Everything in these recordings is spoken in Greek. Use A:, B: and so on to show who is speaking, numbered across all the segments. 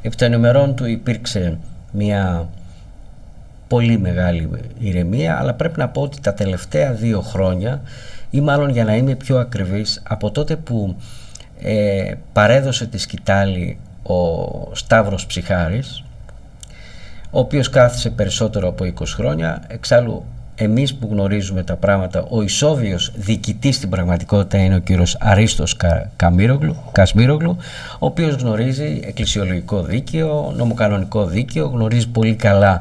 A: Επί των ημερών του υπήρξε μια πολύ μεγάλη ηρεμία, αλλά πρέπει να πω ότι τα τελευταία 2 χρόνια, ή μάλλον για να είμαι πιο ακριβής, από τότε που παρέδωσε τη σκητάλη ο Σταύρος Ψιχάρης, ο οποίος κάθισε περισσότερο από 20 χρόνια, εξάλλου εμείς που γνωρίζουμε τα πράγματα, ο ισόβιος διοικητής στην πραγματικότητα είναι ο κύριος Αρίστος Κασμίρογλου, ο οποίος γνωρίζει εκκλησιολογικό δίκαιο, νομοκανονικό δίκαιο, γνωρίζει πολύ καλά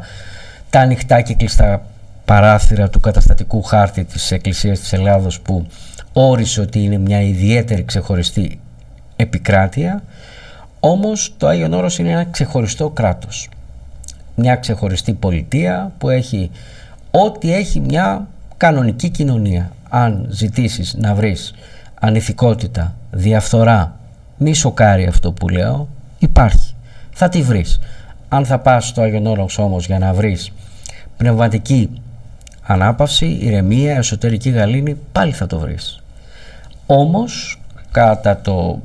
A: τα ανοιχτά και κλειστά παράθυρα του καταστατικού χάρτη της Εκκλησίας της Ελλάδος, που όρισε ότι είναι μια ιδιαίτερη ξεχωριστή επικράτεια. Όμως το Άγιον Όρος είναι ένα ξεχωριστό κράτος, μια ξεχωριστή πολιτεία που έχει ό,τι έχει μια κανονική κοινωνία. Αν ζητήσεις να βρεις ανηθικότητα, διαφθορά, μη σοκάρει αυτό που λέω, υπάρχει, θα τη βρεις. Αν θα πας στο Άγιον Όρος όμως για να βρεις πνευματική ανάπαυση, ηρεμία, εσωτερική γαλήνη, πάλι θα το βρεις. Όμως κατά το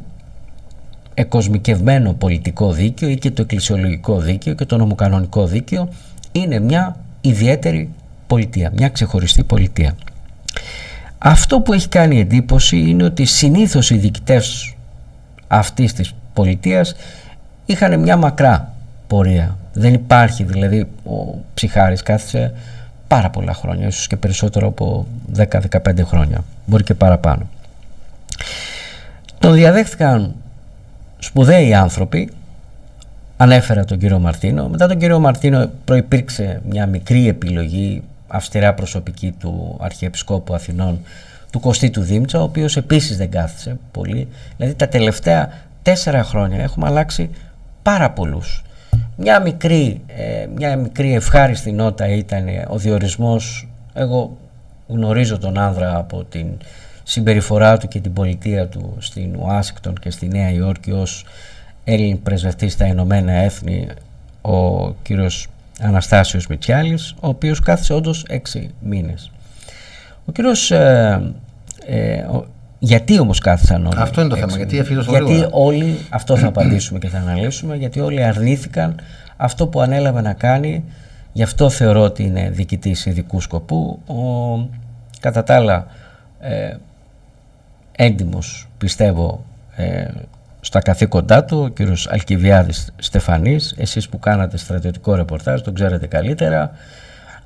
A: εκοσμικευμένο πολιτικό δίκαιο ή και το εκκλησιολογικό δίκαιο και το νομοκανονικό δίκαιο είναι μια ιδιαίτερη πολιτεία, μια ξεχωριστή πολιτεία. Αυτό που έχει κάνει εντύπωση είναι ότι συνήθως οι διοικητές αυτής της πολιτείας είχαν μια μακρά πορεία. Δεν υπάρχει, δηλαδή ο Ψιχάρης κάθισε πάρα πολλά χρόνια, ίσως και περισσότερο από 10-15 χρόνια, μπορεί και παραπάνω. Τον διαδέχθηκαν σπουδαίοι άνθρωποι. Ανέφερα τον κύριο Μαρτίνο. Μετά τον κύριο Μαρτίνο προϋπήρξε μια μικρή επιλογή αυστηρά προσωπική του Αρχιεπισκόπου Αθηνών, του Κωστή του Δήμητσα, ο οποίος επίσης δεν κάθισε πολύ. Δηλαδή τα τελευταία 4 χρόνια έχουμε αλλάξει πάρα πολλούς. Μια μικρή ευχάριστη νότα ήταν ο διορισμός. Εγώ γνωρίζω τον άνδρα από την συμπεριφορά του και την πολιτεία του στην Ουάσιγκτον και στη Νέα Υόρκη ως Έλλην πρεσβευτής στα Ηνωμένα Έθνη, ο κύριος Αναστάσιος Μητσιάλης, ο οποίος κάθισε όντως 6 μήνες. Ο κύριος γιατί όμως κάθισαν όλοι?
B: Αυτό είναι το θέμα,
A: γιατί όλοι, αυτό θα απαντήσουμε και θα αναλύσουμε, γιατί όλοι αρνήθηκαν αυτό που ανέλαβε να κάνει. Γι' αυτό θεωρώ ότι είναι διοικητής ειδικού σκοπού. Κατά τα άλλα έντιμος, πιστεύω, στα καθήκοντά του, ο κύριος Αλκιβιάδης Στεφανής. Εσείς που κάνατε στρατιωτικό ρεπορτάζ τον ξέρετε καλύτερα,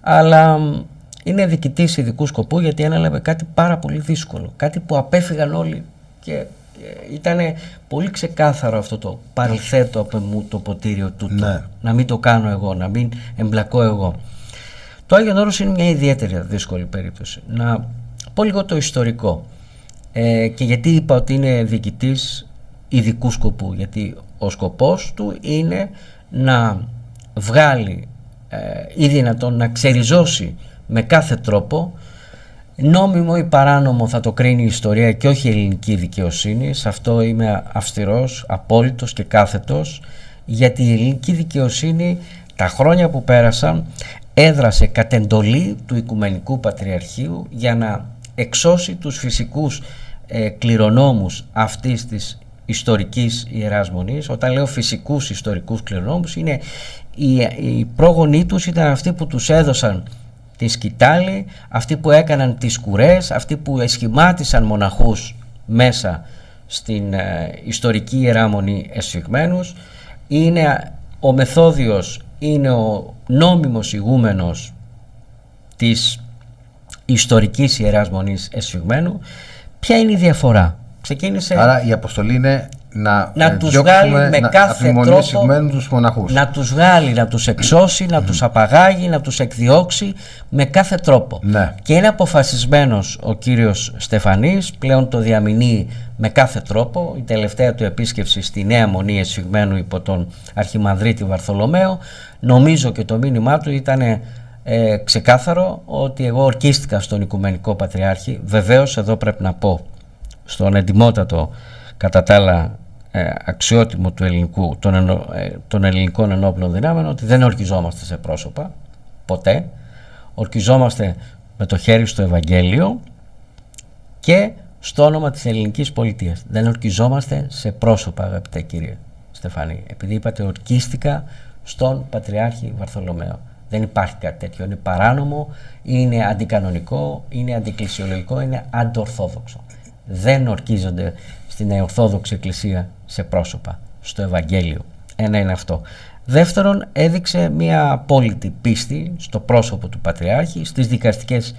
A: αλλά είναι διοικητής ειδικού σκοπού γιατί ανέλαβε κάτι πάρα πολύ δύσκολο, κάτι που απέφυγαν όλοι και ήταν πολύ ξεκάθαρο αυτό το παρελθέτω από μου το ποτήριο τούτο, ναι. Να μην το κάνω εγώ, να μην εμπλακώ εγώ. Το Άγιον Όρος είναι μια ιδιαίτερη δύσκολη περίπτωση. Να πω λίγο το ιστορικό, και γιατί είπα ότι είναι διοικητής ειδικού σκοπού, γιατί ο σκοπός του είναι να βγάλει ή δυνατόν να ξεριζώσει με κάθε τρόπο, νόμιμο ή παράνομο θα το κρίνει η ιστορία και όχι η ελληνική δικαιοσύνη. Σε αυτό είμαι αυστηρός, απόλυτος και κάθετος, γιατί η ελληνική δικαιοσύνη τα χρόνια που πέρασαν έδρασε κατ' εντολή του Οικουμενικού Πατριαρχείου για να εξώσει τους φυσικούς κληρονόμους αυτής της ιστορικής Ιεράς Μονής. Όταν λέω φυσικούς ιστορικούς κληρονόμους, είναι οι πρόγονοί τους ήταν αυτοί που τους έδωσαν τη σκητάλη, αυτοί που έκαναν τις κουρές, αυτοί που εσχημάτισαν μοναχούς μέσα στην ιστορική Ιερά Μονή εσφιγμένους. Είναι ο Μεθόδιος, είναι ο νόμιμος ηγούμενος της ιστορικής Ιεράς Μονής εσφιγμένου. Ποια είναι η διαφορά?
B: Άρα η αποστολή είναι
A: να τους βγάλει με κάθε τρόπο,
B: τους μοναχούς.
A: να τους βγάλει, να τους εξώσει, να τους απαγάγει, να τους εκδιώξει με κάθε τρόπο.
B: Ναι.
A: Και είναι αποφασισμένος ο κύριος Στεφανής, πλέον το διαμηνύει με κάθε τρόπο. Η τελευταία του επίσκεψη στη Νέα Μονή εσφιγμένου υπό τον Αρχιμανδρίτη Βαρθολομαίο, νομίζω και το μήνυμά του ήταν ξεκάθαρο, ότι εγώ ορκίστηκα στον Οικουμενικό Πατριάρχη. Βεβαίως εδώ πρέπει να πω στον εντιμότατο κατά τα άλλα αξιότιμο του ελληνικού, των ελληνικών ενόπλων δυνάμεων, ότι δεν ορκιζόμαστε σε πρόσωπα ποτέ, ορκιζόμαστε με το χέρι στο Ευαγγέλιο και στο όνομα της ελληνικής πολιτείας. Δεν ορκιζόμαστε σε πρόσωπα, αγαπητέ κύριε Στεφανή, επειδή είπατε ορκίστηκα στον Πατριάρχη Βαρθολομαίο. Δεν υπάρχει κάτι τέτοιο. Είναι παράνομο, είναι αντικανονικό, είναι αντιεκκλησιολογικό, είναι αντορθόδοξο. Δεν ορκίζονται στην Ορθόδοξη Εκκλησία σε πρόσωπα, στο Ευαγγέλιο. Ένα είναι αυτό. Δεύτερον, έδειξε μια απόλυτη πίστη στο πρόσωπο του Πατριάρχη, στις δικαστικές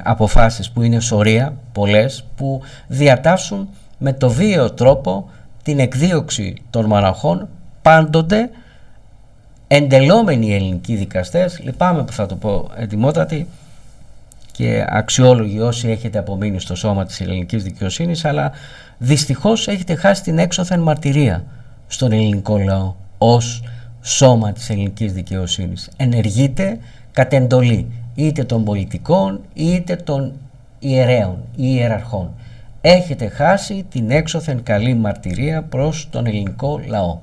A: αποφάσεις που είναι σωρία, πολλές, που διατάσσουν με το βίαιο τρόπο την εκδίωξη των μοναχών, πάντοτε εντελόμενοι οι ελληνικοί δικαστές. Λυπάμαι που θα το πω, εντιμότατοι και αξιόλογοι όσοι έχετε απομείνει στο σώμα της ελληνικής δικαιοσύνης, αλλά δυστυχώς έχετε χάσει την έξωθεν μαρτυρία στον ελληνικό λαό ως σώμα της ελληνικής δικαιοσύνης. Ενεργείτε κατ' εντολή είτε των πολιτικών είτε των ιερέων ή ιεραρχών. Έχετε χάσει την έξωθεν καλή μαρτυρία προς τον ελληνικό λαό.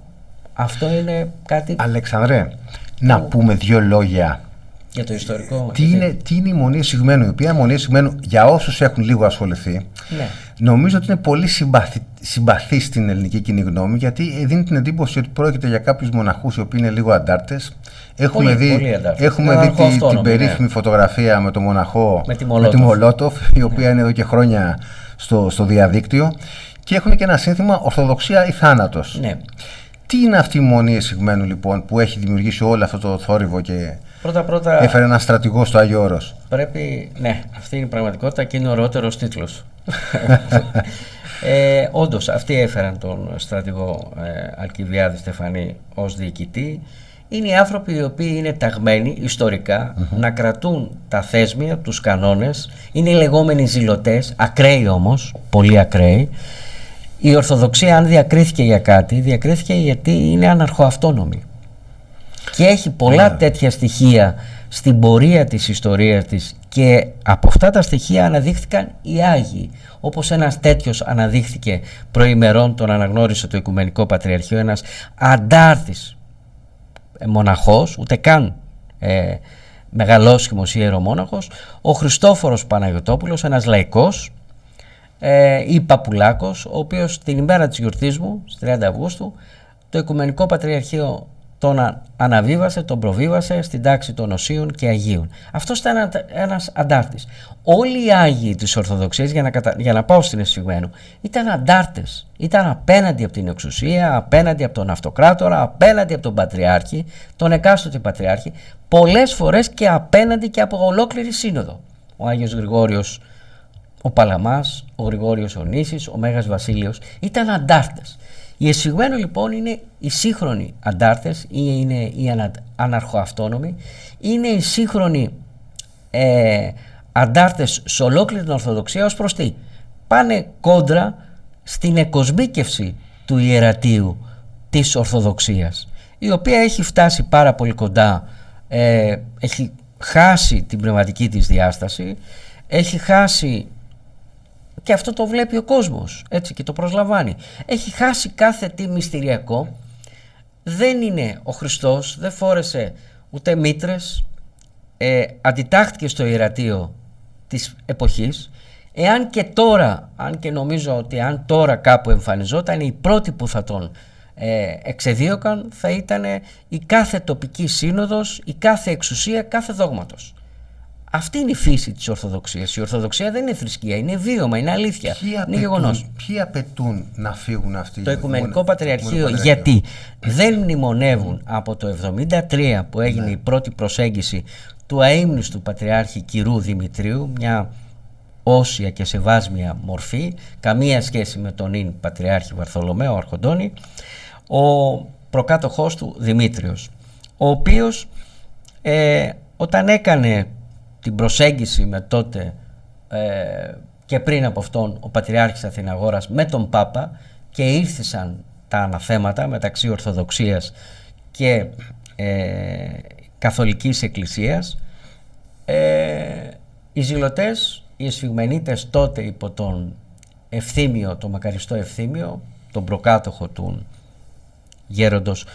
A: Αυτό είναι κάτι...
B: Αλεξανδρέ, να πούμε δύο λόγια
A: για το ιστορικό.
B: Τι είναι η Μονή Εισηγμένου, η οποία Μονή Εισηγμένου, για όσους έχουν λίγο ασχοληθεί,
A: ναι,
B: νομίζω ότι είναι πολύ συμπαθή στην ελληνική κοινή γνώμη, γιατί δίνει την εντύπωση ότι πρόκειται για κάποιους μοναχούς οι οποίοι είναι λίγο αντάρτες. Έχουμε δει την περίφημη φωτογραφία με τον μοναχό, με τη Μολότοφ, η οποία είναι εδώ και χρόνια στο διαδίκτυο, και έχουν και ένα σύνθημα «Ορθοδοξία ή θάνατος».
A: Ναι.
B: Τι είναι αυτή η Μονή Εισηγμένου λοιπόν που έχει δημιουργήσει όλο αυτό το θόρυβο και
A: πρώτα,
B: έφερε ένα στρατηγό στο Άγιο Όρος?
A: Ναι, αυτή είναι η πραγματικότητα και είναι ο ωραίτερος τίτλος. Όντως, αυτοί έφεραν τον στρατηγό Αλκιβιάδη Στεφανή ως διοικητή. Είναι οι άνθρωποι οι οποίοι είναι ταγμένοι ιστορικά να κρατούν τα θέσμια, τους κανόνες. Είναι οι λεγόμενοι ζηλωτές, ακραίοι όμως, πολύ ακραίοι. Η Ορθοδοξία, αν διακρίθηκε για κάτι, διακρίθηκε γιατί είναι αναρχοαυτόνομη και έχει πολλά τέτοια στοιχεία στην πορεία της ιστορίας της, και από αυτά τα στοιχεία αναδείχθηκαν οι Άγιοι, όπως ένας τέτοιος αναδείχθηκε προημερών, τον αναγνώρισε το Οικουμενικό Πατριαρχείο, ένας αντάρτης μοναχός, ούτε καν μεγαλόσχημος ιερομόναχος, ο Χριστόφορος Παναγιωτόπουλος, ένας λαϊκός, ή Παπουλάκος, ο οποίος την ημέρα της γιορτής μου, στις 30 Αυγούστου, το Οικουμενικό Πατριαρχείο τον αναβίβασε, τον προβίβασε στην τάξη των Οσίων και Αγίων. Αυτός ήταν ένας αντάρτης. Όλοι οι Άγιοι της Ορθοδοξίας, για να πάω στην Εισηγμένου, ήταν αντάρτες. Ήταν απέναντι από την εξουσία, απέναντι από τον αυτοκράτορα, απέναντι από τον Πατριάρχη, τον εκάστοτε Πατριάρχη, πολλές φορές και απέναντι και από ολόκληρη σύνοδο. Ο Άγιος Γρηγόριος ο Παλαμάς, ο Γρηγόριος ο Νήσης, ο Μέγας Βασίλειος ήταν αντάρτες. Οι Εισηγμένοι λοιπόν είναι οι σύγχρονοι αντάρτες ή είναι οι αναρχοαυτόνομοι, είναι οι σύγχρονοι αντάρτες σε ολόκληρη την Ορθοδοξία. Ως προς τι? Πάνε κόντρα στην εκοσμίκευση του ιερατείου της Ορθοδοξίας, η οποία έχει φτάσει πάρα πολύ κοντά, έχει χάσει την πνευματική της διάσταση, έχει χάσει, και αυτό το βλέπει ο κόσμος έτσι και το προσλαμβάνει, έχει χάσει κάθε τι μυστηριακό. Δεν είναι ο Χριστός, δεν φόρεσε ούτε μήτρες, αντιτάχθηκε στο ιερατείο της εποχής. Εάν και τώρα, αν και νομίζω ότι αν τώρα κάπου εμφανιζόταν, οι πρώτοι που θα τον εξεδίωκαν θα ήταν η κάθε τοπική σύνοδος, η κάθε εξουσία, κάθε δόγματος. Αυτή είναι η φύση της Ορθοδοξίας. Η Ορθοδοξία δεν είναι θρησκεία, είναι βίωμα, είναι αλήθεια, είναι γεγονός.
B: Ποιοι απαιτούν να φύγουν αυτοί?
A: Το Οικουμενικό Πατριαρχείο. Γιατί δεν μνημονεύουν από το 1973 που έγινε η πρώτη προσέγγιση του αείμνηστου Πατριάρχη Κυρού Δημητρίου, μια όσια και σεβάσμια μορφή, καμία σχέση με τον ίν Πατριάρχη Βαρθολομαίο Αρχοντώνη, ο προκάτοχός του Δημήτριος, ο οποίος όταν έκανε την προσέγγιση με τότε και πριν από αυτόν ο Πατριάρχης Αθηναγόρας με τον Πάπα και ήρθησαν τα αναθέματα μεταξύ Ορθοδοξίας και Καθολικής Εκκλησίας, οι ζηλωτές, οι εσφιγμενίτες τότε υπό τον Ευθύμιο, τον μακαριστό Ευθύμιο, τον προκάτοχο του γέροντος,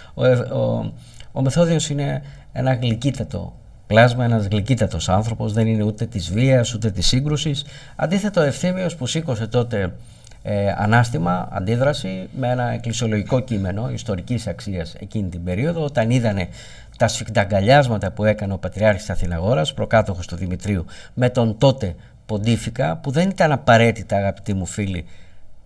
A: ο Μεθόδιος είναι ένα γλυκύτατο πλάσμα, ένας γλυκύτατος άνθρωπος, δεν είναι ούτε της βίας ούτε της σύγκρουσης. Αντίθετα ο Ευθύμιος που σήκωσε τότε ανάστημα, αντίδραση με ένα εκκλησιολογικό κείμενο ιστορικής αξίας εκείνη την περίοδο, όταν είδανε τα σφιχταγκαλιάσματα που έκανε ο Πατριάρχης Αθηναγόρας, προκάτοχος του Δημητρίου, με τον τότε Ποντίφικα, που δεν ήταν απαραίτητα, αγαπητοί μου φίλοι,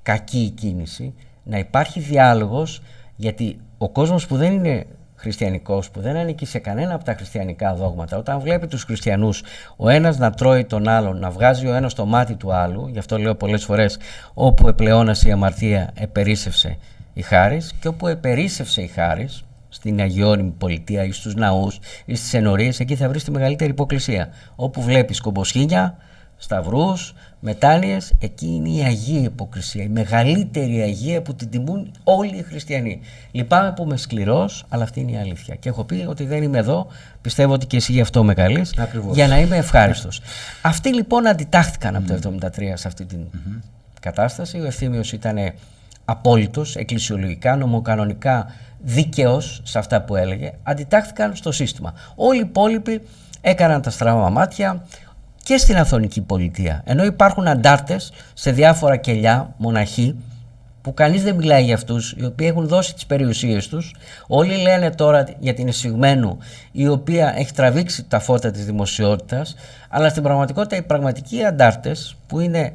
A: κακή η κίνηση, να υπάρχει διάλογος, γιατί ο κόσμος που δεν είναι χριστιανικός, που δεν ανήκει σε κανένα από τα χριστιανικά δόγματα, όταν βλέπει τους χριστιανούς ο ένας να τρώει τον άλλον, να βγάζει ο ένας το μάτι του άλλου, γι' αυτό λέω πολλές φορές, όπου επλεώνασε η αμαρτία επερίσσευσε η χάρις, και όπου επερίσσευσε η χάρις, στην αγιώνυμη πολιτεία ή στους ναούς ή στις ενορίες, εκεί θα βρεις τη μεγαλύτερη υποκρισία. Όπου βλέπεις κομποσχήνια, σταυρούς, μετάνοιες, εκεί είναι η αγία υποκρισία, η μεγαλύτερη αγία που την τιμούν όλοι οι χριστιανοί. Λυπάμαι που είμαι σκληρός, αλλά αυτή είναι η αλήθεια. Και έχω πει ότι δεν είμαι εδώ, πιστεύω ότι και εσύ γι' αυτό με καλείς, για να είμαι ευχάριστος. Αυτοί λοιπόν αντιτάχθηκαν από το 1973 σε αυτή την κατάσταση. Ο Ευθύμιος ήταν απόλυτος, εκκλησιολογικά, νομοκανονικά δίκαιος σε αυτά που έλεγε. Αντιτάχθηκαν στο σύστημα. Όλοι οι υπόλοιποι έκαναν τα στραβά μάτια, και στην Αθωνική Πολιτεία. Ενώ υπάρχουν αντάρτες σε διάφορα κελιά, μοναχοί, που κανείς δεν μιλάει για αυτούς, οι οποίοι έχουν δώσει τις περιουσίες τους. Όλοι λένε τώρα για την Εσφυγμένου, η οποία έχει τραβήξει τα φώτα της δημοσιότητας, αλλά στην πραγματικότητα οι πραγματικοί αντάρτες, που είναι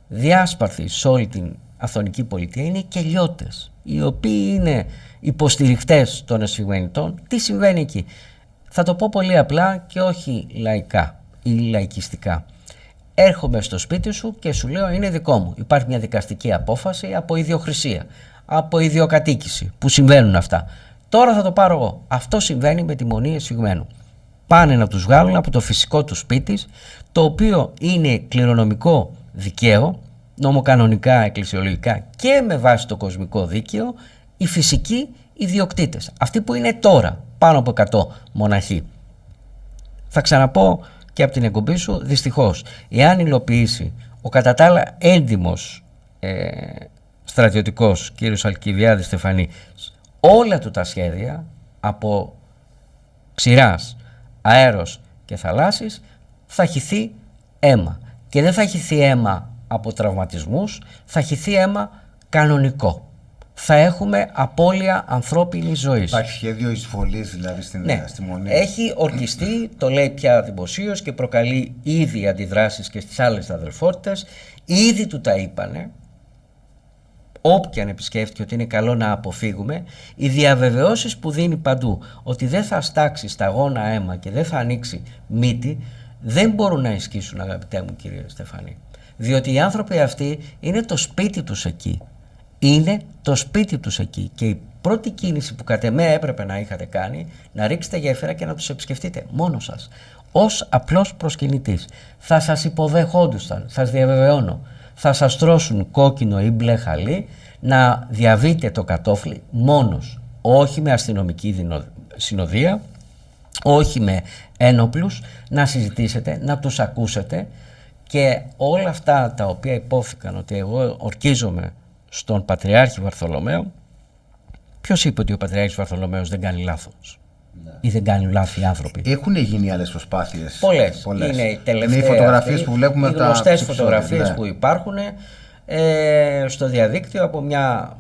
A: διάσπαρθοι σε όλη την Αθωνική Πολιτεία, είναι κελιώτες, οι οποίοι είναι υποστηριχτές των Εσφυγμένητων. Τι συμβαίνει εκεί? Θα το πω πολύ απλά και όχι λαϊκά ή λαϊκιστικά. Έρχομαι στο σπίτι σου και σου λέω είναι δικό μου. Υπάρχει μια δικαστική απόφαση από ιδιοχρησία, από ιδιοκατοίκηση, που συμβαίνουν αυτά. Τώρα θα το πάρω εγώ. Αυτό συμβαίνει με τη Μονή Εσφυγμένου. Πάνε να τους βγάλουν από το φυσικό του σπίτι, το οποίο είναι κληρονομικό δικαίο, νομοκανονικά, εκκλησιολογικά και με βάση το κοσμικό δίκαιο, οι φυσικοί ιδιοκτήτες. Αυτοί που είναι τώρα πάνω από 100 μοναχοί. Θα ξαναπώ και από την εκπομπή σου, δυστυχώς, εάν υλοποιήσει ο κατά τα άλλα έντιμος στρατιωτικός κύριος Αλκιβιάδης Στεφανής όλα του τα σχέδια, από ξηράς, αέρος και θαλάσσης, θα χυθεί αίμα. Και δεν θα χυθεί αίμα από τραυματισμούς, θα χυθεί αίμα κανονικό. Θα έχουμε απώλεια ανθρώπινης ζωής.
B: Υπάρχει σχέδιο εισβολής δηλαδή στη Μονή?
A: Έχει ορκιστεί, το λέει πια δημοσίως και προκαλεί ήδη αντιδράσεις και στις άλλες αδελφότητες. Ήδη του τα είπανε, όποιαν επισκέφτηκε, ότι είναι καλό να αποφύγουμε. Οι διαβεβαιώσεις που δίνει παντού ότι δεν θα στάξει σταγόνα αίμα και δεν θα ανοίξει μύτη, δεν μπορούν να ισχύσουν, αγαπητέ μου κύριε Στεφανή. Διότι οι άνθρωποι αυτοί είναι το σπίτι τους εκεί. Είναι το σπίτι τους εκεί, και η πρώτη κίνηση που κατ' εμέ έπρεπε να είχατε κάνει, να ρίξετε γέφυρα και να τους επισκεφτείτε μόνο σας, ως απλός προσκυνητής. Θα σας υποδεχόντουσαν, σας διαβεβαιώνω, θα σας τρώσουν κόκκινο ή μπλε χαλί, να διαβείτε το κατόφλι μόνος, όχι με αστυνομική συνοδεία, όχι με ένοπλους, να συζητήσετε, να τους ακούσετε, και όλα αυτά τα οποία υπόθηκαν ότι εγώ ορκίζομαι στον Πατριάρχη Βαρθολομαίο, ποιος είπε ότι ο Πατριάρχης Βαρθολομαίος δεν κάνει λάθος? Ή δεν κάνουν λάθη οι άνθρωποι?
B: Έχουν γίνει άλλες προσπάθειες.
A: Πολλές. Είναι οι τελευταίες,
B: οι φωτογραφίες που βλέπουμε,
A: οι γνωστές φωτογραφίες που υπάρχουν στο διαδίκτυο από μια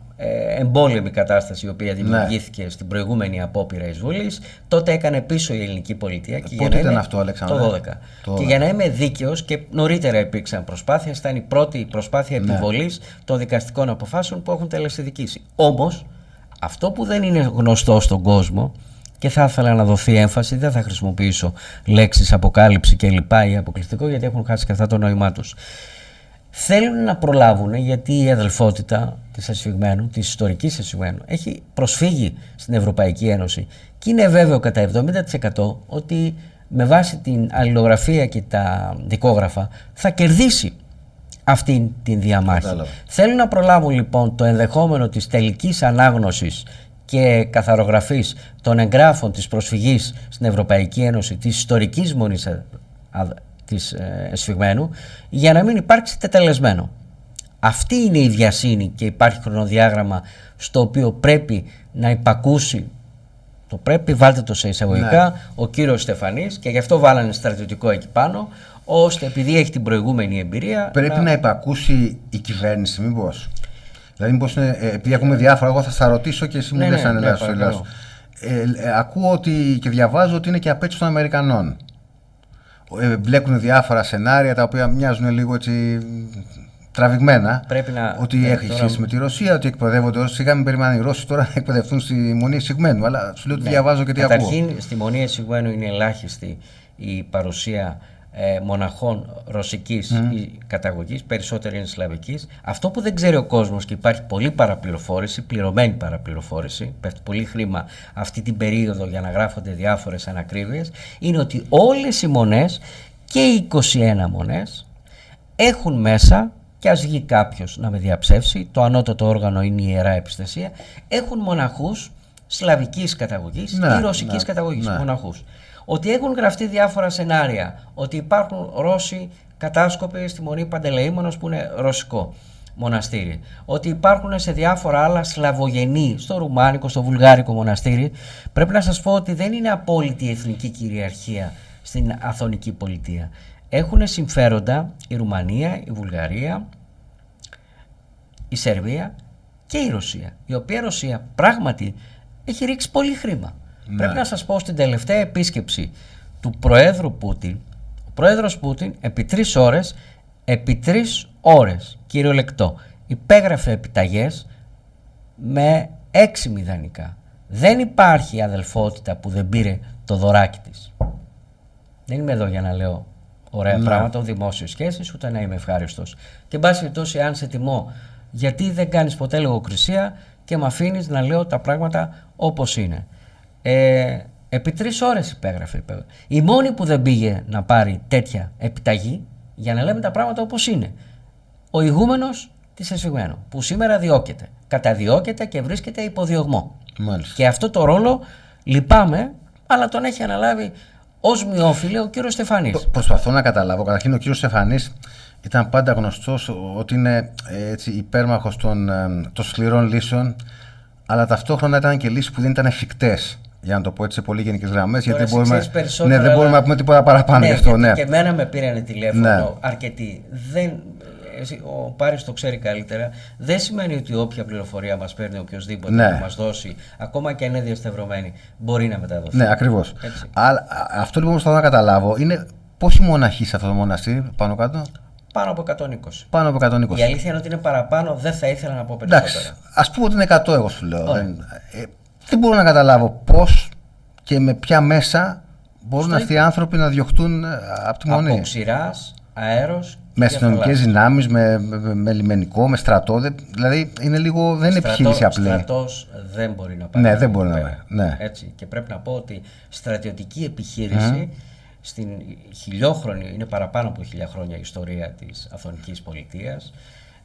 A: εμπόλεμη κατάσταση η οποία δημιουργήθηκε στην προηγούμενη απόπειρα εισβολής. Τότε έκανε πίσω η ελληνική πολιτεία.
B: Πότε ήταν αυτό, Αλέξανδρε?
A: Το 12. Και για να είμαι δίκαιος, και νωρίτερα υπήρξαν προσπάθειες, ήταν η πρώτη προσπάθεια επιβολής των δικαστικών αποφάσεων που έχουν τελεσιδικήσει. Όμως, αυτό που δεν είναι γνωστό στον κόσμο, και θα ήθελα να δοθεί έμφαση, δεν θα χρησιμοποιήσω λέξεις αποκάλυψη και λοιπά ή αποκλειστικό, γιατί έχουν χάσει και αυτά το νόημά τους. Θέλουν να προλάβουν, γιατί η αδελφότητα της Εσφυγμένου, της ιστορικής Εσφυγμένου, έχει προσφύγει στην Ευρωπαϊκή Ένωση, και είναι βέβαιο κατά 70% ότι με βάση την αλληλογραφία και τα δικόγραφα θα κερδίσει αυτή την διαμάχη. Θέλουν να προλάβουν λοιπόν το ενδεχόμενο της τελικής ανάγνωσης και καθαρογραφής των εγγράφων της προσφυγής στην Ευρωπαϊκή Ένωση της ιστορικής Μονής της Εσφυγμένου, για να μην υπάρξει τετελεσμένο. Αυτή είναι η βιασύνη, και υπάρχει χρονοδιάγραμμα στο οποίο πρέπει να υπακούσει Το πρέπει, βάλτε το σε εισαγωγικά, ο κύριος Στεφανής, και γι' αυτό βάλανε στρατιωτικό εκεί πάνω, ώστε επειδή έχει την προηγούμενη εμπειρία.
B: Πρέπει να υπακούσει η κυβέρνηση, μήπως? Δηλαδή, μήπως επειδή ακούμε διάφορα, εγώ θα στα ρωτήσω και εσύ μου λες αν Ελλάδος. Ακούω και διαβάζω ότι είναι και απέτηση των Αμερικανών. Μπλέκουν διάφορα σενάρια τα οποία μοιάζουν λίγο έτσι τραβηγμένα. Ότι έχει σχέση με τη Ρωσία, ότι εκπαιδεύονται Ρώσοι. Σιγά μην περιμένουν οι Ρώσοι τώρα να εκπαιδευτούν στη Μονή Εσυγμένου. Αλλά σου λέω ότι διαβάζω και τι ακούω.
A: Καταρχήν, στη Μονή Εσυγμένου είναι ελάχιστη η παρουσία μοναχών ρωσικής καταγωγής, περισσότερη είναι σλαβικής. Αυτό που δεν ξέρει ο κόσμος, και υπάρχει πολλή παραπληροφόρηση, πληρωμένη παραπληροφόρηση, πέφτει πολύ χρήμα αυτή την περίοδο για να γράφονται διάφορες ανακρίβειες, είναι ότι όλες οι μονές και οι 21 μονές έχουν μέσα, και ας βγει κάποιος να με διαψεύσει, το ανώτατο όργανο είναι η Ιερά Επιστασία, έχουν μοναχούς σλαβικής καταγωγής ή ρωσικής καταγωγής, μοναχούς. Ότι έχουν γραφτεί διάφορα σενάρια, ότι υπάρχουν Ρώσοι κατάσκοποι στη Μονή Παντελεήμονος που είναι ρωσικό μοναστήρι, ότι υπάρχουν σε διάφορα άλλα σλαβογενή, στο ρουμάνικο, στο βουλγάρικο μοναστήρι. Πρέπει να σας πω ότι δεν είναι απόλυτη η εθνική κυριαρχία στην Αθωνική Πολιτεία. Έχουν συμφέροντα η Ρουμανία, η Βουλγαρία, η Σερβία και η Ρωσία, η οποία Ρωσία πράγματι έχει ρίξει πολύ χρήμα. Ναι. Πρέπει να σας πω, στην τελευταία επίσκεψη του Προέδρου Πούτιν, ο Πρόεδρος Πούτιν επί 3 ώρες, κυριολεκτό, υπέγραφε επιταγές με 6 μηδανικά. Δεν υπάρχει αδελφότητα που δεν πήρε το δωράκι της. Δεν είμαι εδώ για να λέω ωραία πράγματα, δημόσιες σχέσεις, ούτε να είμαι ευχάριστος. Και εν πάση περιπτώσει, αν σε τιμώ, γιατί δεν κάνεις ποτέ λογοκρισία και με αφήνεις να λέω τα πράγματα όπως είναι. Επί 3 ώρες υπέγραφε. Η μόνη που δεν πήγε να πάρει τέτοια επιταγή, για να λέμε τα πράγματα όπως είναι, ο ηγούμενος της Εσυγμένου, που σήμερα διώκεται, καταδιώκεται και βρίσκεται υποδιωγμό. Και αυτό το ρόλο λυπάμαι, αλλά τον έχει αναλάβει ως μειόφιλε ο κύριος Στεφανής.
B: Προσπαθώ να καταλάβω. Καταρχήν, ο κύριος Στεφανής ήταν πάντα γνωστός ότι είναι έτσι, υπέρμαχος των σκληρών λύσεων, αλλά ταυτόχρονα ήταν και λύσεις που δεν ήταν εφικτές. Για να το πω έτσι σε πολύ γενικές γραμμές, γιατί δεν μπορούμε να πούμε τίποτα παραπάνω γι' αυτό.
A: Και εμένα με πήραν τηλέφωνο αρκετοί. Ο Πάρης το ξέρει καλύτερα. Δεν σημαίνει ότι όποια πληροφορία μας παίρνει οποιοδήποτε να μας δώσει, ακόμα και αν είναι διασταυρωμένη, μπορεί να μεταδοθεί.
B: Ναι, ακριβώς. Αλλά αυτό λοιπόν που θέλω να καταλάβω είναι πόσοι μοναχοί σε αυτό το μοναστήρι πάνω κάτω?
A: Πάνω από 120.
B: Πάνω από 120.
A: Η αλήθεια είναι ότι είναι παραπάνω, δεν θα ήθελα να πω περισσότερα.
B: Εντάξει, ας πούμε ότι είναι 100, εγώ σου λέω. Δεν μπορώ να καταλάβω πώς και με ποια μέσα μπορούν αυτοί οι άνθρωποι να διωχτούν από τη Μονή.
A: Από ξηράς, αέρος.
B: Με αστυνομικές δυνάμεις, με λιμενικό, με στρατό. Δηλαδή είναι λίγο, δεν είναι επιχείρηση απλή.
A: Στρατός δεν μπορεί να πάει.
B: Ναι, δεν μπορεί να πάει. Ναι.
A: Έτσι. Και πρέπει να πω ότι στρατιωτική επιχείρηση στην χιλιόχρονη, είναι παραπάνω από 1000 χρόνια ιστορία της Αθωνικής Πολιτείας,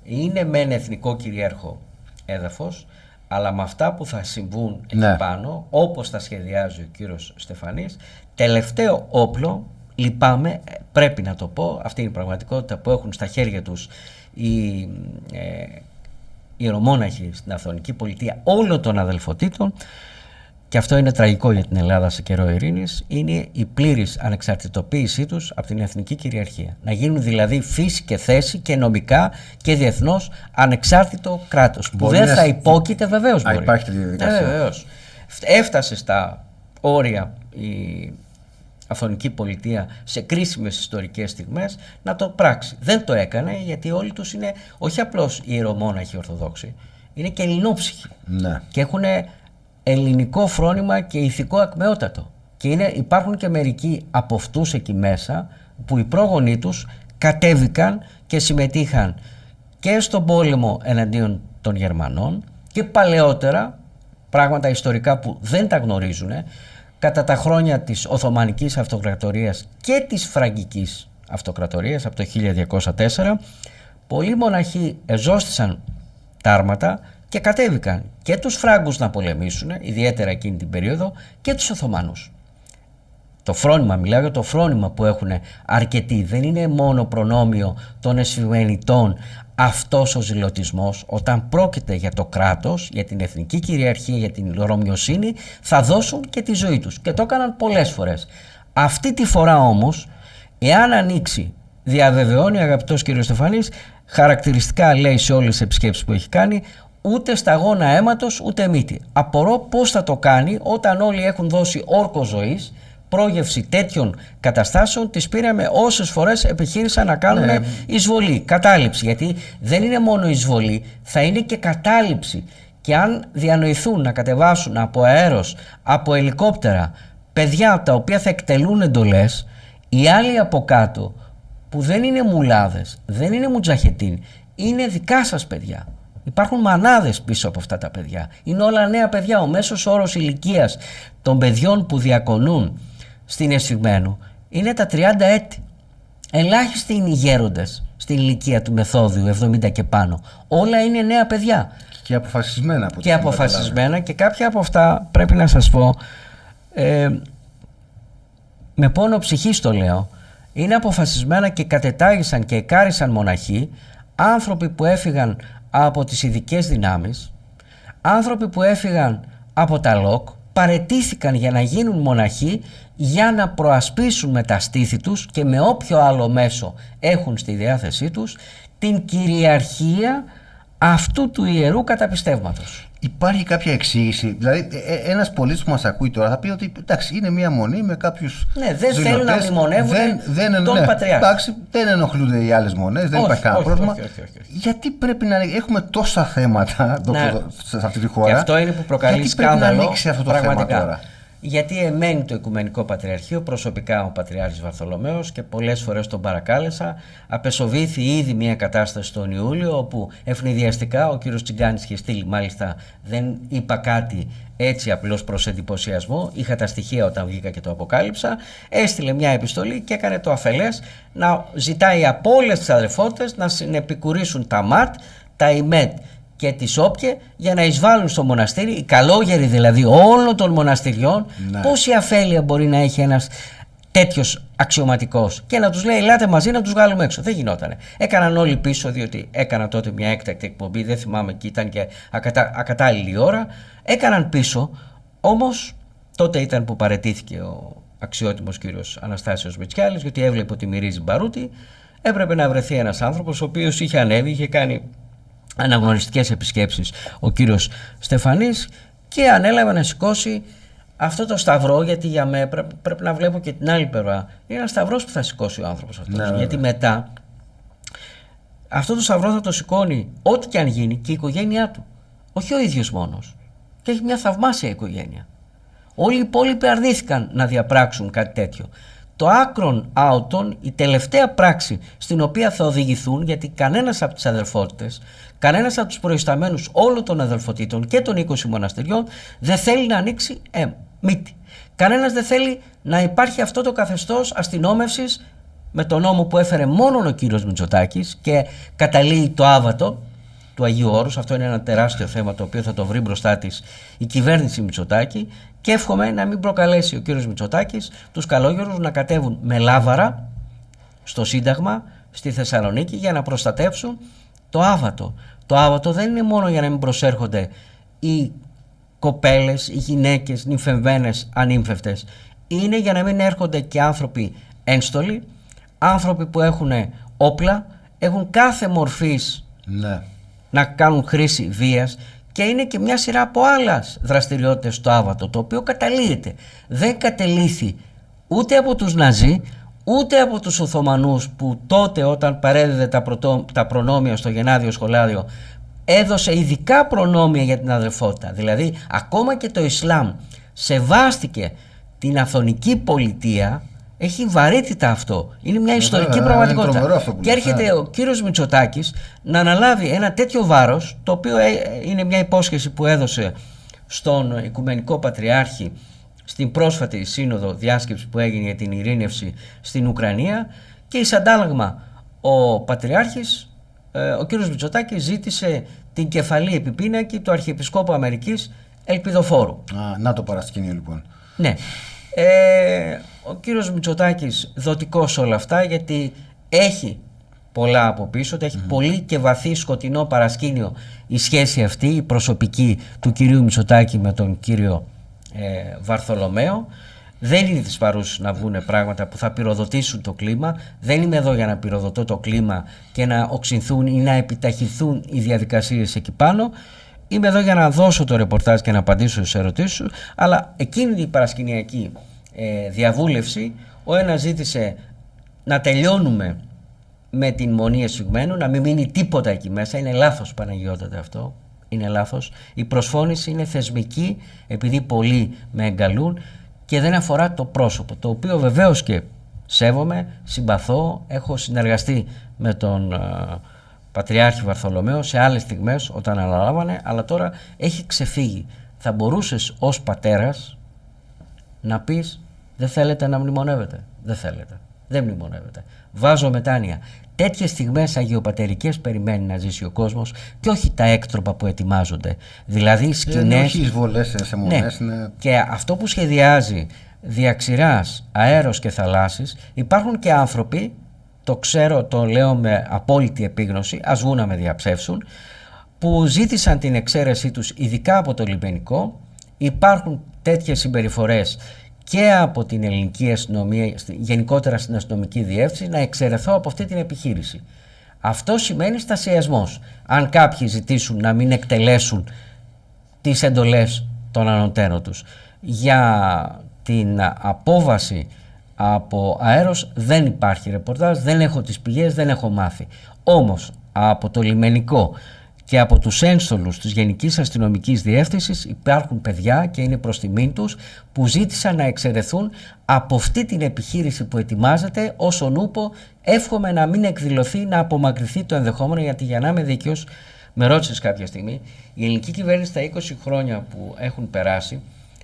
A: είναι μεν εθνικό κυρίαρχο έδαφος, αλλά με αυτά που θα συμβούν εκεί πάνω, όπως τα σχεδιάζει ο κύριος Στεφανής, τελευταίο όπλο, λυπάμαι, πρέπει να το πω, αυτή είναι η πραγματικότητα που έχουν στα χέρια τους οι ιερομόναχοι στην Αθωνική Πολιτεία όλων των αδελφοτήτων, και αυτό είναι τραγικό για την Ελλάδα σε καιρό ειρήνης, είναι η πλήρης ανεξαρτητοποίησή τους από την εθνική κυριαρχία. Να γίνουν δηλαδή φύση και θέση και νομικά και διεθνώς ανεξάρτητο κράτος, που δεν θα υπόκειται, βεβαίως μπορεί.
B: Υπάρχει τη διαδικασία.
A: Βεβαίως. Έφτασε στα όρια η Αθωνική Πολιτεία σε κρίσιμες ιστορικές στιγμές να το πράξει. Δεν το έκανε, γιατί όλοι τους είναι όχι απλώς ιερομόναχοι Ορθοδόξοι, είναι και ελληνόψυχοι.
B: Ναι.
A: Και έχουν ελληνικό φρόνημα και ηθικό ακμεότατο. Και υπάρχουν και μερικοί από αυτούς εκεί μέσα που οι πρόγονοί τους κατέβηκαν και συμμετείχαν και στον πόλεμο εναντίον των Γερμανών και παλαιότερα, πράγματα ιστορικά που δεν τα γνωρίζουν, κατά τα χρόνια της Οθωμανικής Αυτοκρατορίας και της Φραγκικής Αυτοκρατορίας από το 1204, πολλοί μοναχοί εζώστησαν τα άρματα και κατέβηκαν και τους Φράγκους να πολεμήσουν, ιδιαίτερα εκείνη την περίοδο, και τους Οθωμανούς. Το φρόνημα, μιλάω για το φρόνημα που έχουν αρκετοί, δεν είναι μόνο προνόμιο των εσφημενητών, αυτός ο ζηλωτισμός, όταν πρόκειται για το κράτος, για την εθνική κυριαρχία, για την ρωμιοσύνη, θα δώσουν και τη ζωή τους. Και το έκαναν πολλές φορές. Αυτή τη φορά όμως, εάν ανοίξει, διαβεβαιώνει ο αγαπητός κ. Στεφανής, χαρακτηριστικά λέει σε όλες τις επισκέψεις που έχει κάνει, ούτε σταγόνα αίματος ούτε μύτη. Απορώ πώς θα το κάνει όταν όλοι έχουν δώσει όρκο ζωής. Πρόγευση τέτοιων καταστάσεων τις πήραμε όσες φορές επιχείρησαν να κάνουν εισβολή, κατάληψη. Γιατί δεν είναι μόνο εισβολή, θα είναι και κατάληψη. Και αν διανοηθούν να κατεβάσουν από αέρος, από ελικόπτερα, παιδιά τα οποία θα εκτελούν εντολές, οι άλλοι από κάτω που δεν είναι μουλάδες, δεν είναι μουτζαχετίν, είναι δικά σας παιδιά. Υπάρχουν μανάδες πίσω από αυτά τα παιδιά. Είναι όλα νέα παιδιά. Ο μέσος όρος ηλικίας των παιδιών που διακονούν στην Εσφυγμένου είναι τα 30 έτη. Ελάχιστοι είναι οι γέροντες στην ηλικία του Μεθόδιου, 70 και πάνω. Όλα είναι νέα παιδιά.
B: Και αποφασισμένα.
A: Και αποφασισμένα, και κάποια από αυτά πρέπει να σας πω, με πόνο ψυχής το λέω, είναι αποφασισμένα και κατετάγησαν και εκάρισαν μοναχοί, άνθρωποι που έφυγαν από τις ειδικές δυνάμεις, άνθρωποι που έφυγαν από τα ΛΟΚ, παραιτήθηκαν για να γίνουν μοναχοί, για να προασπίσουν με τα στήθη τους και με όποιο άλλο μέσο έχουν στη διάθεσή τους την κυριαρχία αυτού του ιερού καταπιστεύματος.
B: Υπάρχει κάποια εξήγηση? Δηλαδή, ένας πολίτης που μας ακούει τώρα θα πει ότι εντάξει, είναι μια μονή με κάποιους.
A: Ναι, δεν θέλουν να μνημονεύουν τον Πατριάρχη.
B: Εντάξει, δεν ενοχλούνται οι άλλες μονές, δεν υπάρχει κανένα πρόβλημα. Όχι. Γιατί πρέπει να έχουμε τόσα θέματα σε αυτή τη χώρα?
A: Και αυτό είναι που προκαλεί σκάνδαλο.
B: Γιατί πρέπει να ανοίξει αυτό το θέμα τώρα?
A: Γιατί εμένει το Οικουμενικό Πατριαρχείο, προσωπικά ο Πατριάρχης Βαρθολομαίος, και πολλές φορές τον παρακάλεσα. Απεσοβήθη ήδη μια κατάσταση τον Ιούλιο, όπου ευνηδιαστικά ο κύριος Τσιγκάνης είχε στείλει, μάλιστα δεν είπα κάτι έτσι απλώς προς εντυπωσιασμό, είχα τα στοιχεία όταν βγήκα και το αποκάλυψα, έστειλε μια επιστολή και έκανε το αφελές να ζητάει από όλες τις αδερφότητες να συνεπικουρήσουν τα ΜΑΤ, τα ΙΜΕΤ και τις όποιε για να εισβάλλουν στο μοναστήρι, οι καλόγεροι δηλαδή όλων των μοναστηριών. Ναι. Πόση αφέλεια μπορεί να έχει ένας τέτοιος αξιωματικός? Και να τους λέει ελάτε μαζί να τους βγάλουμε έξω. Δεν γινότανε. Έκαναν όλοι πίσω, διότι έκανα τότε μια έκτακτη εκπομπή, δεν θυμάμαι, και ήταν και ακατάλληλη ώρα. Έκαναν πίσω, όμως τότε ήταν που παραιτήθηκε ο αξιότιμος κύριος Αναστάσιος Μητσιάλης, γιατί έβλεπε ότι μυρίζει μπαρούτι. Έπρεπε να βρεθεί ένας άνθρωπος ο οποίος είχε ανέβει, είχε κάνει αναγνωριστικές επισκέψεις ο κύριος Στεφανής, και ανέλαβε να σηκώσει αυτό το σταυρό, γιατί για μένα πρέπει να βλέπω και την άλλη πλευρά. Είναι ένας σταυρός που θα σηκώσει ο άνθρωπος αυτός. Ναι. Γιατί μετά αυτό το σταυρό θα το σηκώνει ό,τι και αν γίνει και η οικογένειά του. Όχι ο ίδιος μόνος. Και έχει μια θαυμάσια οικογένεια. Όλοι οι υπόλοιποι αρνήθηκαν να διαπράξουν κάτι τέτοιο. Το άκρον άωτον, η τελευταία πράξη στην οποία θα οδηγηθούν, γιατί κανένας από τις αδελφότητες, κανένας από τους προϊσταμένους όλων των αδελφοτήτων και των 20 μοναστηριών δεν θέλει να ανοίξει μύτη. Κανένας δεν θέλει να υπάρχει αυτό το καθεστώς αστυνόμευσης με τον νόμο που έφερε μόνο ο κύριος Μητσοτάκης και καταλύει το άβατο του Αγίου Όρους. Αυτό είναι ένα τεράστιο θέμα το οποίο θα το βρει μπροστά της η κυβέρνηση Μητσοτάκη, και εύχομαι να μην προκαλέσει ο κύριος Μητσοτάκης τους καλόγερους να κατέβουν με λάβαρα στο Σύνταγμα στη Θεσσαλονίκη για να προστατεύσουν το άβατο. Το άβατο δεν είναι μόνο για να μην προσέρχονται οι κοπέλες, οι γυναίκες, νυμφευμένες, ανύμφευτες. Είναι για να μην έρχονται και άνθρωποι ένστολοι, άνθρωποι που έχουν όπλα, έχουν κάθε μορφής να κάνουν χρήση βίας, και είναι και μια σειρά από άλλες δραστηριότητες στο άβατο, το οποίο καταλύεται. Δεν κατελήθη ούτε από τους Ναζί, ούτε από τους Οθωμανούς, που τότε όταν παρέδιδε τα προνόμια στο Γενάδιο Σχολάδιο έδωσε ειδικά προνόμια για την αδελφότητα. Δηλαδή ακόμα και το Ισλάμ σεβάστηκε την Αθωνική πολιτεία. Έχει βαρύτητα αυτό. Είναι μια ιστορική πραγματικότητα. Και έρχεται ο κύριος Μητσοτάκης να αναλάβει ένα τέτοιο βάρος, το οποίο είναι μια υπόσχεση που έδωσε στον Οικουμενικό Πατριάρχη στην πρόσφατη σύνοδο διάσκεψη που έγινε για την ειρήνευση στην Ουκρανία, και εις αντάλλαγμα ο Πατριάρχης, ο κύριος Μητσοτάκης, ζήτησε την κεφαλή επιπίνακη του Αρχιεπισκόπου Αμερικής Ελπιδοφόρου.
B: Να το παρασκήνιο λοιπόν.
A: Ναι. Ο κύριος Μητσοτάκης δοτικός σε όλα αυτά, γιατί έχει πολλά από πίσω, ότι έχει πολύ και βαθύ σκοτεινό παρασκήνιο η σχέση αυτή, η προσωπική του κυρίου Μητσοτάκη με τον κύριο Βαρθολομαίο. Δεν είναι της παρούσης να βγουν πράγματα που θα πυροδοτήσουν το κλίμα. Δεν είμαι εδώ για να πυροδοτώ το κλίμα και να οξυνθούν ή να επιταχυνθούν οι διαδικασίες εκεί πάνω. Είμαι εδώ για να δώσω το ρεπορτάζ και να απαντήσω στις ερωτήσεις σου. Αλλά εκείνη η παρασκηνιακή διαβούλευση, ο ένας ζήτησε να τελειώνουμε με την Μονή Εσφυγμένου, να μην μείνει τίποτα εκεί μέσα. Είναι λάθος, Παναγιώτατε, αυτό. Είναι λάθος. Η προσφώνηση είναι θεσμική, επειδή πολλοί με εγκαλούν, και δεν αφορά το πρόσωπο, το οποίο βεβαίως και σέβομαι, συμπαθώ, έχω συνεργαστεί με τον Πατριάρχη Βαρθολομαίο σε άλλες στιγμές όταν αναλάμβανε, αλλά τώρα έχει ξεφύγει. Θα μπορούσες ως πατέρας να πεις δεν θέλετε να μνημονεύετε, δεν θέλετε, δεν μνημονεύετε. Βάζω μετάνοια. Τέτοιες στιγμές αγιοπατερικές περιμένει να ζήσει ο κόσμος και όχι τα έκτροπα που ετοιμάζονται. Δηλαδή σκηνές.
B: Όχι εισβολές σε μονές.
A: Ναι. Και αυτό που σχεδιάζει διαξηράς, αέρος και θαλάσσης, υπάρχουν και άνθρωποι, το ξέρω, το λέω με απόλυτη επίγνωση, ας βγουν να με διαψεύσουν, που ζήτησαν την εξαίρεσή τους ειδικά από το λιμενικό. Υπάρχουν τέτοιες συμπεριφορές και από την ελληνική αστυνομία, γενικότερα στην αστυνομική διεύθυνση, να εξαιρεθώ από αυτή την επιχείρηση. Αυτό σημαίνει στασιασμός. Αν κάποιοι ζητήσουν να μην εκτελέσουν τις εντολές των ανωτέρων τους. Για την απόβαση από αέρος δεν υπάρχει ρεπορτάζ, δεν έχω τις πηγές, δεν έχω μάθει. Όμως από το λιμενικό και από τους ένστολους της Γενικής Αστυνομικής Διεύθυνσης υπάρχουν παιδιά, και είναι προς τιμήν τους, που ζήτησαν να εξαιρεθούν από αυτή την επιχείρηση που ετοιμάζεται. Όσον ούπο εύχομαι να μην εκδηλωθεί, να απομακρυνθεί το ενδεχόμενο, γιατί για να είμαι δίκαιος, με ρώτησες κάποια στιγμή, η ελληνική κυβέρνηση τα 20 χρόνια που έχουν περάσει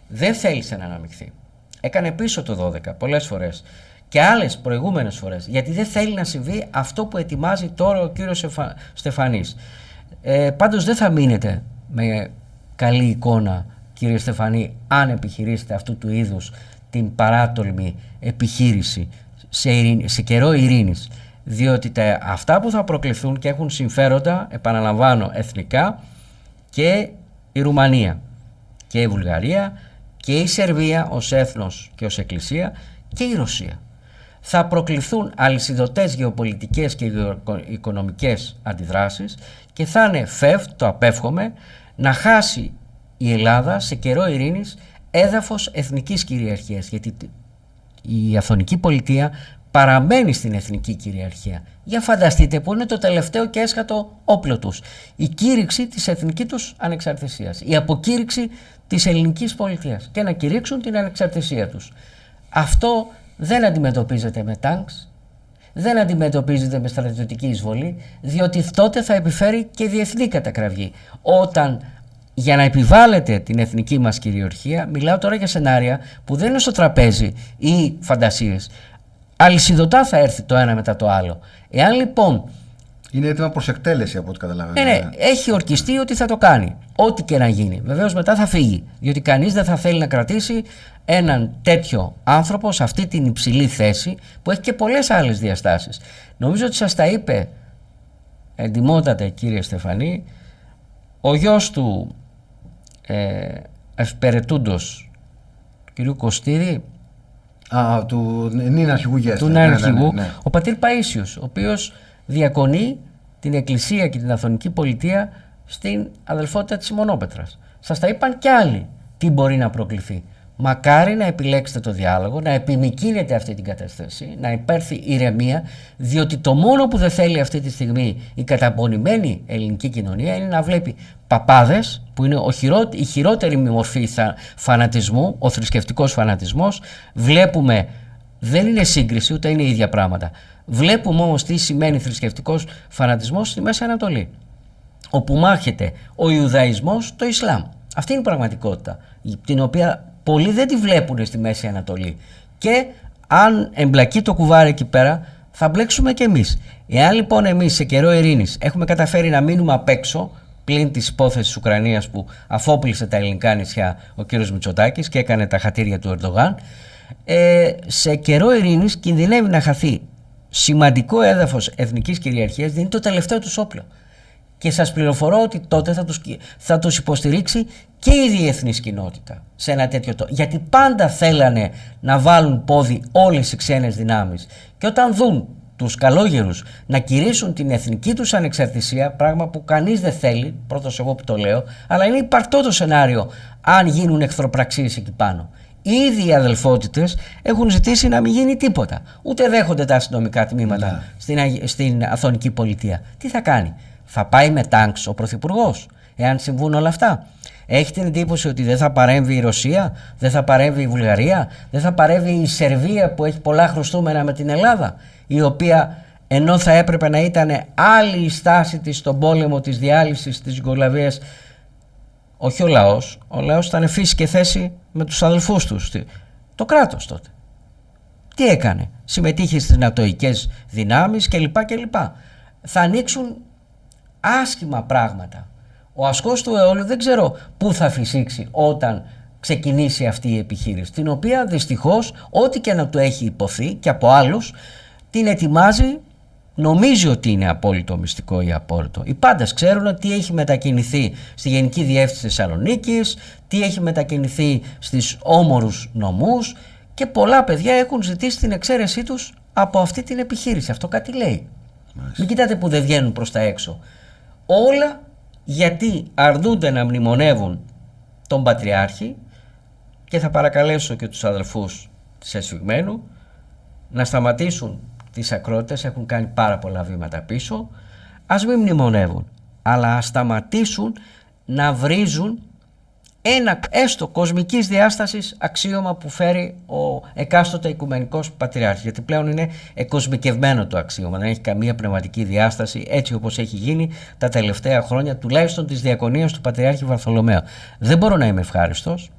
A: δεν θέλησε να αναμειχθεί. Έκανε πίσω το 12 πολλές φορές και άλλες προηγούμενες φορές, γιατί δεν θέλει να συμβεί αυτό που ετοιμάζει τώρα ο κύριος Στεφανής. Πάντως δεν θα μείνετε με καλή εικόνα, κύριε Στεφανή, αν επιχειρήσετε αυτού του είδους την παράτολμη επιχείρηση σε καιρό ειρήνης, διότι αυτά που θα προκληθούν και έχουν συμφέροντα, επαναλαμβάνω, εθνικά, και η Ρουμανία και η Βουλγαρία και η Σερβία ως έθνος και ως εκκλησία και η Ρωσία. Θα προκληθούν αλυσιδωτές γεωπολιτικές και οικονομικές αντιδράσεις και θα είναι το απέφχομαι, να χάσει η Ελλάδα σε καιρό ειρήνης έδαφος εθνικής κυριαρχίας, γιατί η Αυθονική Πολιτεία παραμένει στην εθνική κυριαρχία. Για φανταστείτε που είναι το τελευταίο και έσχατο όπλο τους, η κήρυξη της εθνικής τους ανεξαρτησίας, η αποκήρυξη της ελληνικής πολιτείας, και να κηρύξουν την ανεξαρτησία τους. Αυτό δεν αντιμετωπίζεται με τάγκς, δεν αντιμετωπίζεται με στρατιωτική εισβολή, διότι τότε θα επιφέρει και διεθνή κατακραυγή. Όταν για να επιβάλλετε την εθνική μας κυριαρχία, μιλάω τώρα για σενάρια που δεν είναι στο τραπέζι ή φαντασίες, αλυσιδωτά θα έρθει το ένα μετά το άλλο. Εάν λοιπόν
B: είναι έτοιμα προς εκτέλεση από ό,τι καταλαβαίνω.
A: Ναι, έχει ορκιστεί ότι θα το κάνει. Ό,τι και να γίνει. Βεβαίως μετά θα φύγει. Διότι κανείς δεν θα θέλει να κρατήσει έναν τέτοιο άνθρωπο σε αυτή την υψηλή θέση που έχει και πολλές άλλες διαστάσεις. Νομίζω ότι σας τα είπε, εντιμότατε κύριε Στεφανή, ο γιος του ευπερετούντος του κυρίου Κωστίδη,
B: του νυν αρχηγού Γέστα.
A: Του νυν αρχηγού, ο πατήρ Παΐσιος, ο οποίος διακονεί την Εκκλησία και την Αυθονική Πολιτεία στην αδελφότητα της Σιμωνόπετρας. Σας τα είπαν κι άλλοι τι μπορεί να προκληθεί. Μακάρι να επιλέξετε το διάλογο, να επιμικρύνετε αυτή την κατάσταση, να υπέρθει ηρεμία, διότι το μόνο που δεν θέλει αυτή τη στιγμή η καταπονημένη ελληνική κοινωνία είναι να βλέπει παπάδες, που είναι η χειρότερη μορφή φανατισμού, ο θρησκευτικός φανατισμός. Βλέπουμε, δεν είναι σύγκριση ούτε είναι ίδια πράγματα. Βλέπουμε όμως τι σημαίνει θρησκευτικός φανατισμός στη Μέση Ανατολή, όπου μάχεται ο Ιουδαϊσμός το Ισλάμ. Αυτή είναι η πραγματικότητα, την οποία πολλοί δεν τη βλέπουν στη Μέση Ανατολή. Και αν εμπλακεί το κουβάρι εκεί πέρα, θα μπλέξουμε κι εμείς. Εάν λοιπόν εμείς σε καιρό ειρήνης έχουμε καταφέρει να μείνουμε απ' έξω, πλην της υπόθεσης της Ουκρανίας που αφόπλησε τα ελληνικά νησιά ο κύριος Μητσοτάκης και έκανε τα χατήρια του Ερντογάν, σε καιρό ειρήνης κινδυνεύει να χαθεί σημαντικό έδαφος εθνικής κυριαρχίας δίνει το τελευταίο τους όπλο. Και σας πληροφορώ ότι τότε θα τους υποστηρίξει και η διεθνής κοινότητα σε ένα τέτοιο γιατί πάντα θέλανε να βάλουν πόδι όλες οι ξένες δυνάμεις. Και όταν δουν τους καλόγερους να κηρύσουν την εθνική τους ανεξαρτησία, πράγμα που κανείς δεν θέλει, πρώτος εγώ που το λέω, αλλά είναι υπαρκτό το σενάριο αν γίνουν εχθροπραξίες εκεί πάνω. Ήδη οι αδελφότητες έχουν ζητήσει να μην γίνει τίποτα. Ούτε δέχονται τα αστυνομικά τμήματα στην Αθωνική Πολιτεία. Τι θα κάνει? Θα πάει με τάγκς ο Πρωθυπουργός, εάν συμβούν όλα αυτά? Έχει την εντύπωση ότι δεν θα παρέμβει η Ρωσία, δεν θα παρέμβει η Βουλγαρία, δεν θα παρέμβει η Σερβία που έχει πολλά χρωστούμενα με την Ελλάδα, η οποία ενώ θα έπρεπε να ήταν άλλη η στάση της στον πόλεμο της διάλυσης της Ιουγκοσλαβίας, όχι ο λαός ήταν φύση και θέση με τους αδελφούς τους, το κράτος τότε. Τι έκανε? Συμμετείχε στις νατοικές δυνάμεις κλπ. Θα ανοίξουν άσχημα πράγματα. Ο ασκός του αιώλου δεν ξέρω πού θα φυσήξει όταν ξεκινήσει αυτή η επιχείρηση, την οποία δυστυχώς ό,τι και να του έχει υποθεί και από άλλους την ετοιμάζει, νομίζει ότι είναι απόλυτο μυστικό ή απόρριτο. Οι πάντες ξέρουν τι έχει μετακινηθεί στη Γενική Διεύθυνση Θεσσαλονίκης, τι έχει μετακινηθεί στις όμορους νομούς, και πολλά παιδιά έχουν ζητήσει την εξαίρεσή τους από αυτή την επιχείρηση. Αυτό κάτι λέει. Μην κοιτάτε που δεν βγαίνουν προς τα έξω. Όλα γιατί αρνούνται να μνημονεύουν τον Πατριάρχη, και θα παρακαλέσω και τους αδελφούς της Εσφυγμένου να σταματήσουν τις ακρότητες, έχουν κάνει πάρα πολλά βήματα πίσω. Ας μην μνημονεύουν, αλλά ας σταματήσουν να βρίζουν ένα έστω κοσμικής διάστασης αξίωμα που φέρει ο εκάστοτε Οικουμενικός Πατριάρχης, γιατί πλέον είναι εκοσμικευμένο το αξίωμα, δεν έχει καμία πνευματική διάσταση, έτσι όπως έχει γίνει τα τελευταία χρόνια, τουλάχιστον της διακονίας του Πατριάρχη Βαρθολομαίου. Δεν μπορώ να είμαι ευχάριστος.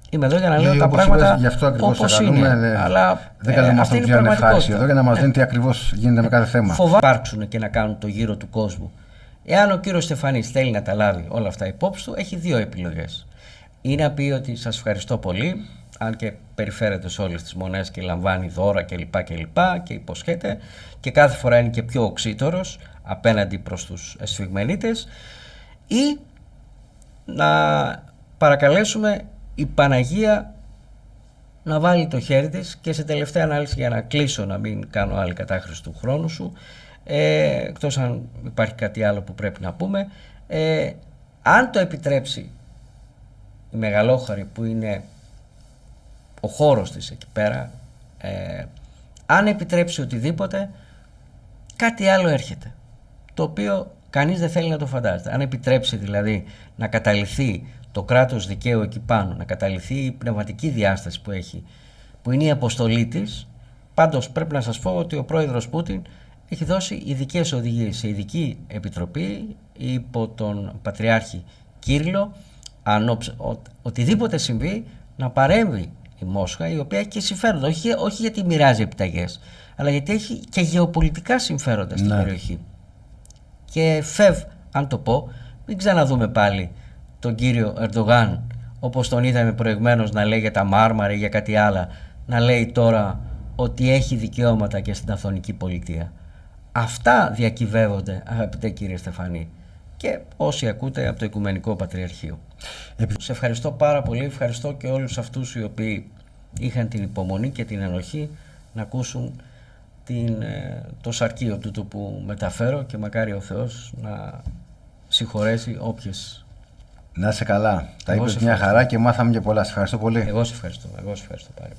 A: Είμαι εδώ για να λέω τα πράγματα όπως είναι. Αλλά
B: δεν καλούμε αυτόν που είναι ευχάριστο εδώ για να μας δίνει τι ακριβώς γίνεται με κάθε θέμα.
A: Υπάρξουν και να κάνουν το γύρο του κόσμου. Εάν ο κύριος Στεφανής θέλει να τα λάβει όλα αυτά υπόψη του, έχει δύο επιλογές. Ή να πει ότι σας ευχαριστώ πολύ, αν και περιφέρεται σε όλες τις μονές και λαμβάνει δώρα κλπ. Και υποσχέται, και κάθε φορά είναι και πιο οξύτωρος απέναντι προς τους εσφυγμενίτες, ή να παρακαλέσουμε η Παναγία να βάλει το χέρι της, και σε τελευταία ανάλυση, για να κλείσω, να μην κάνω άλλη κατάχρηση του χρόνου σου, εκτός αν υπάρχει κάτι άλλο που πρέπει να πούμε, αν το επιτρέψει η Μεγαλόχαρη, που είναι ο χώρος της εκεί πέρα, αν επιτρέψει οτιδήποτε, κάτι άλλο έρχεται, το οποίο κανείς δεν θέλει να το φαντάζεται. Αν επιτρέψει δηλαδή να καταλυθεί το κράτος δικαίου εκεί πάνω, να καταλυθεί η πνευματική διάσταση που έχει, που είναι η αποστολή της. Πάντως πρέπει να σας πω ότι ο πρόεδρος Πούτιν έχει δώσει ειδικές οδηγίες σε ειδική επιτροπή υπό τον Πατριάρχη Κύριλλο, οτιδήποτε συμβεί να παρέμβει η Μόσχα, η οποία έχει και συμφέροντα, όχι γιατί μοιράζει επιταγές, αλλά γιατί έχει και γεωπολιτικά συμφέροντα στην περιοχή. Και αν το πω, μην ξαναδούμε πάλι τον κύριο Ερντογάν, όπως τον είδαμε προηγουμένως να λέει για τα Μάρμαρα ή για κάτι άλλο, να λέει τώρα ότι έχει δικαιώματα και στην Αθωνική Πολιτεία. Αυτά διακυβεύονται, αγαπητέ κύριε Στεφανή, και όσοι ακούτε από το Οικουμενικό Πατριαρχείο. Σε ευχαριστώ πάρα πολύ, ευχαριστώ και όλους αυτούς οι οποίοι είχαν την υπομονή και την ενοχή να ακούσουν το σαρκείο τούτο που μεταφέρω, και μακάρι ο Θεός να συγχωρέσει όποιες.
B: Να είσαι καλά. Τα είπες μια χαρά και μάθαμε και πολλά. Σε ευχαριστώ πολύ.
A: Εγώ σε ευχαριστώ πάρα πολύ.